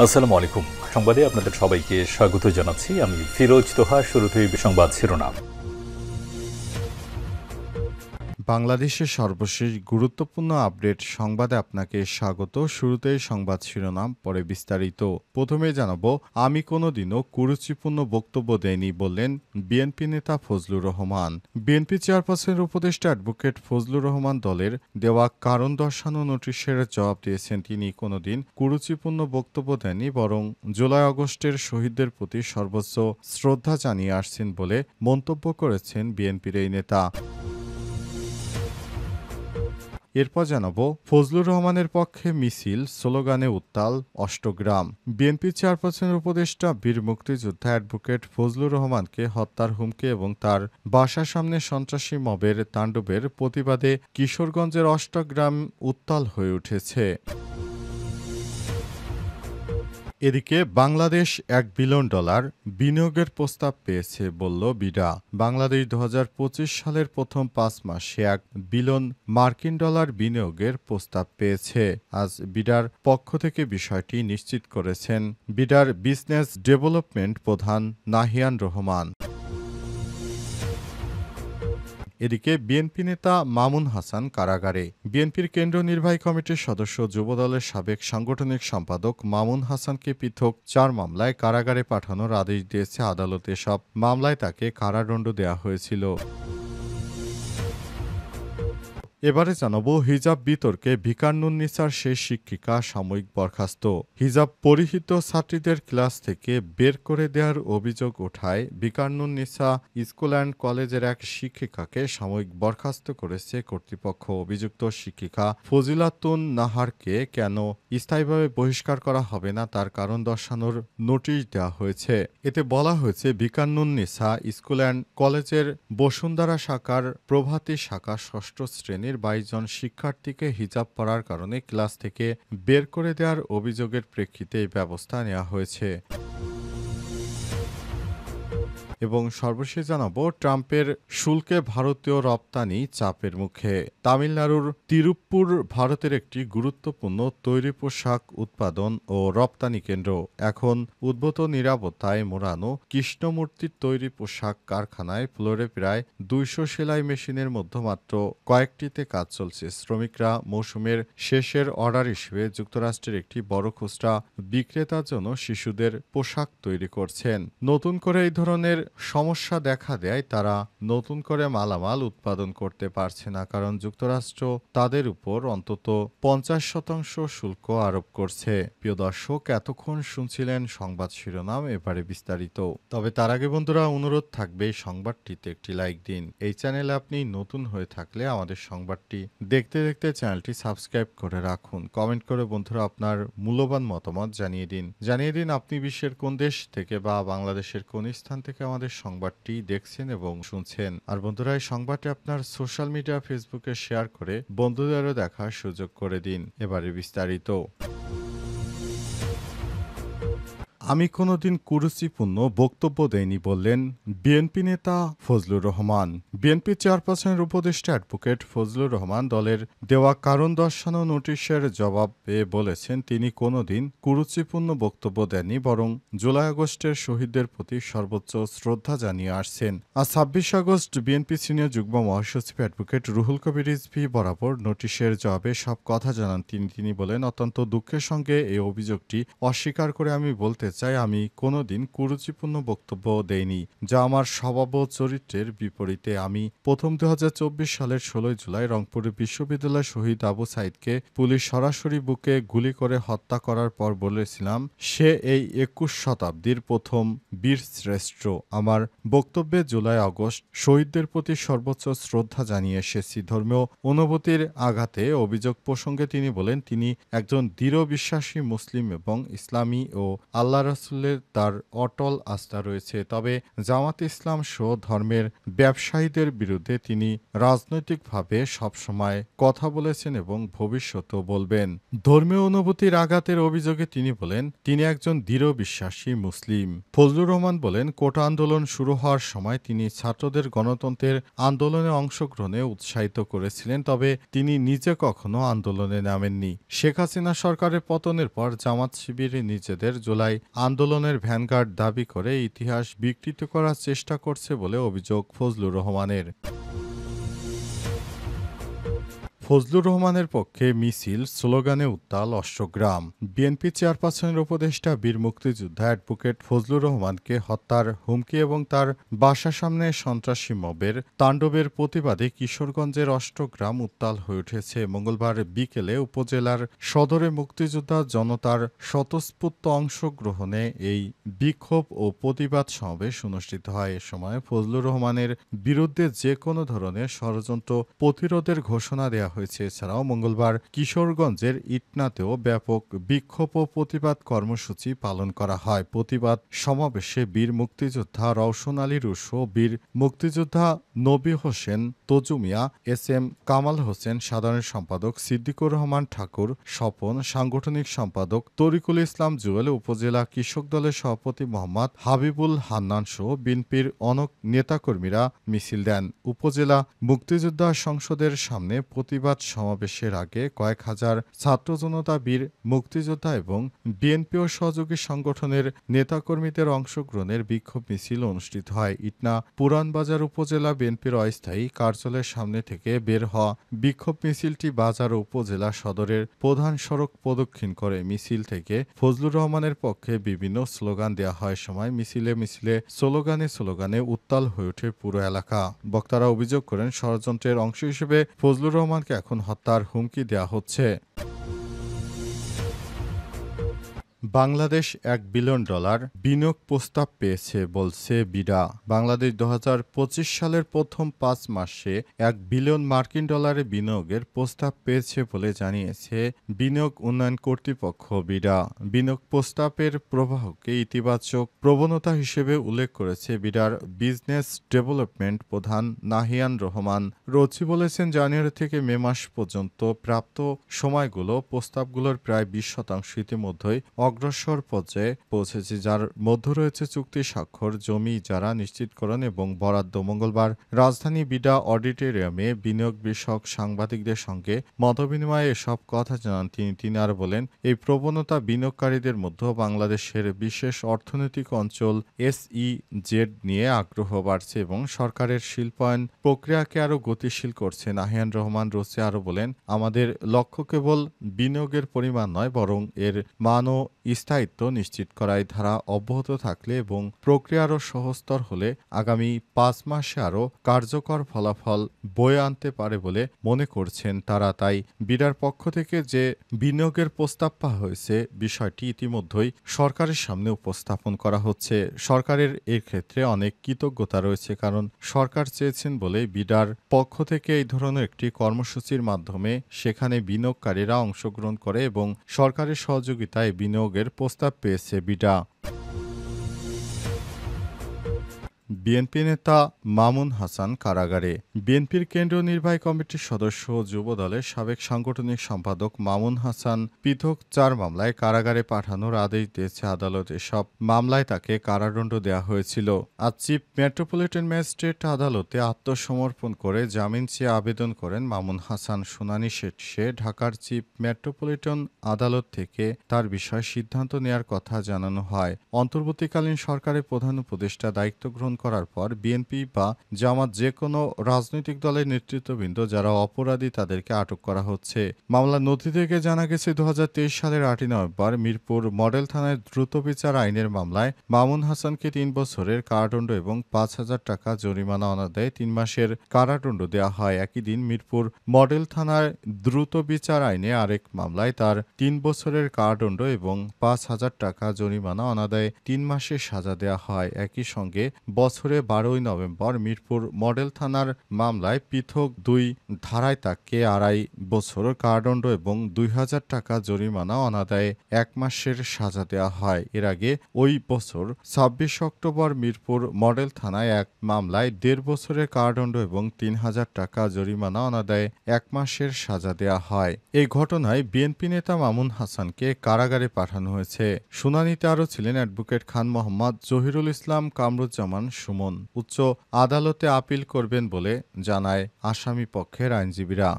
আসসালামু আলাইকুম। সংবাদে আপনাদের সবাইকে স্বাগত জানাচ্ছি। আমি ফিরোজ তোহা। শুরুতেই সংবাদ শিরোনাম। বাংলাদেশের সর্বশেষ গুরুত্বপূর্ণ আপডেট সংবাদে আপনাকে স্বাগত। শুরুতেই সংবাদ শিরোনাম, পরে বিস্তারিত। প্রথমে জানাবো, আমি কোনোদিনও কুরুচিপূর্ণ বক্তব্য দেইনি বললেন বিএনপি নেতা ফজলুর রহমান। বিএনপি চেয়ারপারসনের উপদেষ্টা অ্যাডভোকেট ফজলুর রহমান দলের দেওয়া কারণ দর্শানো নোটিশের জবাব দিয়েছেন। তিনি কোনোদিন কুরুচিপূর্ণ বক্তব্য দেননি, বরং জুলাই আগস্টের শহীদদের প্রতি সর্বোচ্চ শ্রদ্ধা জানিয়ে আসছেন বলে মন্তব্য করেছেন বিএনপির এই নেতা। এরপর জানাবো, ফজলুর রহমানের পক্ষে মিছিল, স্লোগানে উত্তাল অষ্টগ্রাম। বিএনপি চেয়ারপারসনের উপদেষ্টা বীর মুক্তিযোদ্ধা অ্যাডভোকেট ফজলুর রহমানকে হত্যার হুমকি এবং তার বাসার সামনে সন্ত্রাসী মবের তাণ্ডবের প্রতিবাদে কিশোরগঞ্জের অষ্টগ্রাম উত্তাল হয়ে উঠেছে। এদিকে বাংলাদেশ $1 বিলিয়ন বিনিয়োগের প্রস্তাব পেয়েছে বলল বিডা। বাংলাদেশ ২০২৫ সালের প্রথম ৫ মাসে $1 বিলিয়ন বিনিয়োগের প্রস্তাব পেয়েছে। আজ বিডার পক্ষ থেকে বিষয়টি নিশ্চিত করেছেন বিডার বিজনেস ডেভেলপমেন্ট প্রধান নাহিয়ান রহমান। এদিকে বিএনপি নেতা মামুন হাসান কারাগারে। বিএনপির কেন্দ্রীয় নির্বাহী কমিটির সদস্য, যুবদলের সাবেক সাংগঠনিক সম্পাদক মামুন হাসানকে পৃথক ৪ মামলায় কারাগারে পাঠানোর আদেশ দিয়েছে আদালত। এসব মামলায় তাকে কারাদণ্ড দেওয়া হয়েছিল। এবারে জানাবো, হিজাব বিতর্কে ভিকারুননিসার সেই শিক্ষিকা সাময়িক বরখাস্ত। হিজাব পরিহিত ছাত্রীদের ক্লাস থেকে বের করে দেওয়ার অভিযোগ ওঠায় ভিকারুননিসা স্কুল অ্যান্ড কলেজের এক শিক্ষিকাকে সাময়িক বরখাস্ত করেছে কর্তৃপক্ষ। অভিযুক্ত শিক্ষিকা ফজিলাতুন নাহারকে কেন স্থায়ীভাবে বহিষ্কার করা হবে না তার কারণ দর্শানোর নোটিশ দেওয়া হয়েছে। এতে বলা হয়েছে, ভিকারুননিসা স্কুল অ্যান্ড কলেজের বসুন্ধরা শাখার প্রভাতী শাখা ৬ষ্ঠ শ্রেণীর ২২ জন শিক্ষার্থীকে হিজাব পরার কারণে ক্লাস থেকে বের করে দেওয়ার অভিযোগের প্রেক্ষিতে এই ব্যবস্থা নেওয়া হয়েছে। এবং সর্বশেষ জানাবো, ট্রাম্পের শুল্কে ভারতীয় রপ্তানি চাপের মুখে। তামিলনাড়ুর তিরুপ্পুর ভারতের একটি গুরুত্বপূর্ণ তৈরি পোশাক উৎপাদন ও রপ্তানি কেন্দ্র। এখন উদ্ভূত নিরাপত্তায় মোড়ানো কৃষ্ণমূর্তির তৈরি পোশাক কারখানায় ফ্লোরে প্রায় ২০০ সেলাই মেশিনের মধ্যে মাত্র কয়েকটিতে কাজ চলছে। শ্রমিকরা মৌসুমের শেষের অর্ডার হিসেবে যুক্তরাষ্ট্রের একটি বড় খুচরা বিক্রেতার জন্য শিশুদের পোশাক তৈরি করছেন। নতুন করে এই ধরনের সমস্যা দেখা দেয় তারা নতুন করে মালামাল উৎপাদন করতে পারছে না, কারণ যুক্তরাষ্ট্র তাদের উপর অন্তত ৫০% শুল্ক আরোপ করছে। প্রিয় দর্শক, এতক্ষণ শুনছিলেন সংবাদ শিরোনাম, এবারে বিস্তারিত। তবে তার আগে বন্ধুরা, অনুরোধ থাকবে এই সংবাদটিতে একটি লাইক দিন। এই চ্যানেলে আপনি নতুন হয়ে থাকলে আমাদের সংবাদটি দেখতে দেখতে চ্যানেলটি সাবস্ক্রাইব করে রাখুন। কমেন্ট করে বন্ধুরা আপনার মূল্যবান মতামত জানিয়ে দিন আপনি বিশ্বের কোন দেশ থেকে বা বাংলাদেশের কোন স্থান থেকে আমাদের সংবাদটি দেখছেন এবং শুনছেন। আর বন্ধুরা, এই সংবাদটি আপনার সোশ্যাল মিডিয়া ফেসবুকে শেয়ার করে বন্ধুদেরও দেখার সুযোগ করে দিন। এবারে বিস্তারিত। আমি কোনোদিন কুরুচিপূর্ণ বক্তব্য দেইনি বললেন বিএনপি নেতা ফজলুর রহমান। বিএনপি চেয়ারপারসনের উপদেষ্টা অ্যাডভোকেট ফজলুর রহমান দলের দেওয়া কারণ দর্শানো নোটিশের জবাবে বলেছেন, তিনি কোনোদিন কুরুচিপূর্ণ বক্তব্য দেননি, বরং জুলাই আগস্টের শহীদদের প্রতি সর্বোচ্চ শ্রদ্ধা জানিয়ে আসছেন। আজ ২৬ আগস্ট বিএনপি সিনিয়র যুগ্ম মহাসচিব অ্যাডভোকেট রুহুল কবির রিজভী বরাবর নোটিশের জবাবে সব কথা জানান তিনি বলেন, অত্যন্ত দুঃখের সঙ্গে এই অভিযোগটি অস্বীকার করে আমি বলতে চাই, আমি কোনোদিন কুরুচিপূর্ণ বক্তব্য দেইনি, যা আমার স্বভাব ও চরিত্রের বিপরীতে। আমি প্রথম ২০২৪ সালের ১৬ জুলাই রংপুর বিশ্ববিদ্যালয় শহীদ আবু সাইদকে পুলিশ সরাসরি বুকে গুলি করে হত্যা করার পর বলেছিলাম, সে এই ২১ শতাব্দীর প্রথম বীর শ্রেষ্ঠ। আমার বক্তব্যে জুলাই আগস্ট শহীদদের প্রতি সর্বোচ্চ শ্রদ্ধা জানিয়ে এসেছি। ধর্মীয় অনুভূতির আঘাতে অভিযোগ প্রসঙ্গে তিনি বলেন, তিনি একজন দৃঢ় বিশ্বাসী মুসলিম এবং ইসলামী ও আল্লাহর আল্লাহ রাসূলের তার অটল আস্থা রয়েছে। তবে জামাত ইসলাম সহ ধর্মের ব্যবসায়ীদের বিরুদ্ধে তিনি রাজনৈতিকভাবে সবসময় কথা বলেছেন এবং ভবিষ্যতেও বলবেন। ধর্মীয় অনুভূতির আঘাতের অভিযোগে তিনি বলেন, তিনি একজন দৃঢ় বিশ্বাসী মুসলিম। ফজলুর রহমান বলেন, কোটা আন্দোলন শুরু হওয়ার সময় তিনি ছাত্রদের গণতন্ত্রের আন্দোলনে অংশগ্রহণে উৎসাহিত করেছিলেন, তবে তিনি নিজে কখনো আন্দোলনে নামেননি। শেখ হাসিনা সরকারের পতনের পর জামাত শিবির নিজেদের জুলাই আন্দোলনের ভ্যানগার্ড দাবি করে ইতিহাস বিকৃত করার চেষ্টা করছে বলে অভিযোগ ফজলুর রহমানের। ফজলুর রহমানের পক্ষে মিছিল, স্লোগানে উত্তাল অষ্টগ্রাম। বিএনপি চেয়ারপারসনের উপদেষ্টা বীর মুক্তিযোদ্ধা অ্যাডভোকেট ফজলুর রহমানকে হত্যার হুমকি এবং তার বাসার সামনে সন্ত্রাসী মবের তাণ্ডবের প্রতিবাদে কিশোরগঞ্জের অষ্টগ্রাম উত্তাল হয়ে উঠেছে। মঙ্গলবার বিকেলে উপজেলার সদরে মুক্তিযোদ্ধা জনতার স্বতঃস্ফূর্ত অংশগ্রহণে এই বিক্ষোভ ও প্রতিবাদ সমাবেশ অনুষ্ঠিত হয়। এ সময় ফজলুর রহমানের বিরুদ্ধে যে কোনো ধরনের ষড়যন্ত্র প্রতিরোধের ঘোষণা দেওয়া হয়েছে। এছাড়াও মঙ্গলবার কিশোরগঞ্জের ইটনাতেও ব্যাপক বিক্ষোভ ও প্রতিবাদ কর্মসূচি পালন করা হয়। প্রতিবাদ সমাবেশে বীর মুক্তিযোদ্ধা রওশন আলী রুশো, বীর মুক্তিযোদ্ধা নবী হোসেন তজুমিয়া, এস এম কামাল হোসেন, সাধারণ সম্পাদক সিদ্দিকুর রহমান ঠাকুর স্বপন, সাংগঠনিক সম্পাদক তরিকুল ইসলাম জুয়েল, উপজেলা কৃষক দলের সভাপতি মোহাম্মদ হাবিবুল হান্নান সহ বিএনপির অনেক নেতাকর্মীরা মিছিল দেন। উপজেলা মুক্তিযোদ্ধা সংসদের সামনে প্রতিবাদ সমাবেশের আগে কয়েক হাজার ছাত্র জনতা, বীর মুক্তিযোদ্ধা এবং বিএনপি ও সহযোগী সংগঠনের নেতাকর্মীদের অংশগ্রহণের বিক্ষোভ মিছিল অনুষ্ঠিত হয়। ইটনা পুরানবাজার উপজেলা বিএনপির অস্থায়ী কার্যালয়ের সামনে থেকে বের হওয়া বিক্ষোভ মিছিলটি বাজার ও উপজেলা সদরের প্রধান সড়ক প্রদক্ষিণ করে। মিছিল থেকে ফজলুর রহমানের পক্ষে বিভিন্ন স্লোগান দেওয়া হয়। সময় মিছিলে স্লোগানে উত্তাল হয়ে ওঠে পুরো এলাকা। বক্তারা অভিযোগ করেন, ষড়যন্ত্রের অংশ হিসেবে ফজলুর রহমানকে এখন হত্যার হুমকি দেওয়া হচ্ছে। বাংলাদেশ $1 বিলিয়ন বিনিয়োগ প্রস্তাব পেয়েছে বলছে বিডা। বাংলাদেশ 2025 সালের প্রথম 5 মাসে $1 বিলিয়ন বিনিয়োগের প্রস্তাব পেয়েছে বলে জানিয়েছে বিনিয়োগ উন্নয়ন কর্তৃপক্ষ বিডা। বিনিয়োগ প্রস্তাবের প্রবাহকে ইতিবাচক প্রবণতা হিসেবে উল্লেখ করেছে বিডার বিজনেস ডেভেলপমেন্ট প্রধান নাহিয়ান রহমান রচি। বলেছেন, জানুয়ারি থেকে মে মাস পর্যন্ত প্রাপ্ত সময়গুলো প্রস্তাবগুলোর প্রায় 20% ইতিমধ্যেই অগ্রসর পর্যায়ে পৌঁছেছে, যার মধ্যে রয়েছে চুক্তি স্বাক্ষর, জমি ইজারা নিশ্চিতকরণ এবং বরাদ্দ। মঙ্গলবার রাজধানী বিডা অডিটোরিয়ামে বিনিয়োগ বিষয়ক সাংবাদিকদের সঙ্গে মতবিনিময়ে এসব কথা জানান তিনি আরও বলেন, এই প্রবণতা বিনিয়োগকারীদের মধ্যে বাংলাদেশের বিশেষ অর্থনৈতিক অঞ্চল SEZ নিয়ে আগ্রহ বাড়ছে এবং সরকারের শিল্পায়ন প্রক্রিয়াকে আরও গতিশীল করছে। নাহিয়ান রহমান রচি আরও বলেন, আমাদের লক্ষ্য কেবল বিনিয়োগের পরিমাণ নয়, বরং এর মান ও স্থায়িত্ব নিশ্চিত করায়। ধারা অব্যাহত থাকলে এবং প্রক্রিয়া আরও সহজতর হলে আগামী 5 মাসে আরও কার্যকর ফলাফল বয়ে আনতে পারে বলে মনে করছেন তারা। তাই বিডার পক্ষ থেকে যে বিনিয়োগের প্রস্তাব পাওয়া হয়েছে, বিষয়টি ইতিমধ্যেই সরকারের সামনে উপস্থাপন করা হচ্ছে। সরকারের এর ক্ষেত্রে অনেক কৃতজ্ঞতা রয়েছে, কারণ সরকার চেয়েছেন বলে বিডার পক্ষ থেকে এই ধরনের একটি কর্মসূচির মাধ্যমে সেখানে বিনিয়োগকারীরা অংশগ্রহণ করে এবং সরকারের সহযোগিতায় বিনিয়োগের প্রস্তাব পেয়েছে বিডা। বিএনপি নেতা মামুন হাসান কারাগারে। বিএনপির কেন্দ্রীয় নির্বাহী কমিটির সদস্য ও যুব দলের সাবেক সাংগঠনিক সম্পাদক মামুন হাসান পৃথক 4 মামলায় কারাগারে পাঠানোর আদেশ দিয়েছে আদালত। এসব মামলায় তাকে কারাদণ্ড দেওয়া হয়েছিল। আজ চিফ মেট্রোপলিটন ম্যাজিস্ট্রেট আদালতে আত্মসমর্পণ করে জামিন চেয়ে আবেদন করেন মামুন হাসান। শুনানি শেষে ঢাকার চিফ মেট্রোপলিটন আদালত থেকে তার বিষয়ে সিদ্ধান্ত নেয়ার কথা জানানো হয়। অন্তর্বর্তীকালীন সরকারের প্রধান উপদেষ্টা দায়িত্ব গ্রহণ করার পর বিএনপি বা জামাত যে কোনো রাজনৈতিক দলের নেতৃত্ববৃন্দ যারা অপরাধী তাদেরকে আটক করা হচ্ছে। মামলার নথি থেকে জানা গেছে 2023 সালের 8 নভেম্বর মিরপুর মডেল থানায় দ্রুত বিচার আইনের মামলায় মামুন হাসানকে 3 বছরের কারাদণ্ড এবং 5,000 টাকা জরিমানা অনাদায়ে 3 মাসের কারাদণ্ড দেওয়া হয়। একই দিন মিরপুর মডেল থানার দ্রুত বিচার আইনে আরেক মামলায় তার 3 বছরের কারাদণ্ড এবং 5,000 টাকা জরিমানা অনাদায়ে 3 মাসের সাজা দেওয়া হয়। একই সঙ্গে বছরে 12ই নভেম্বর মিরপুর মডেল থানার মামলায় পৃথক 2 ধারায় তাকে 2.5 বছর কারাদণ্ড এবং 2,000 টাকা জরিমানা অনাদায়ে 1 মাসের সাজা দেওয়া হয়। এর আগে ওই বছর 26 অক্টোবর মিরপুর মডেল থানায় এক মামলায় 1.5 বছরের কারাদণ্ড এবং 3,000 টাকা জরিমানা অনাদায়ে 1 মাসের সাজা দেওয়া হয়। এই ঘটনায় বিএনপি নেতা মামুন হাসানকে কারাগারে পাঠানো হয়েছে। শুনানিতে আরও ছিলেন অ্যাডভোকেট খান মোহাম্মদ জহিরুল ইসলাম কামরুজ্জামান সুমন। উচ্চ আদালতে আপিল করবেন বলে জানায় আসামি পক্ষের আইনজীবীরা।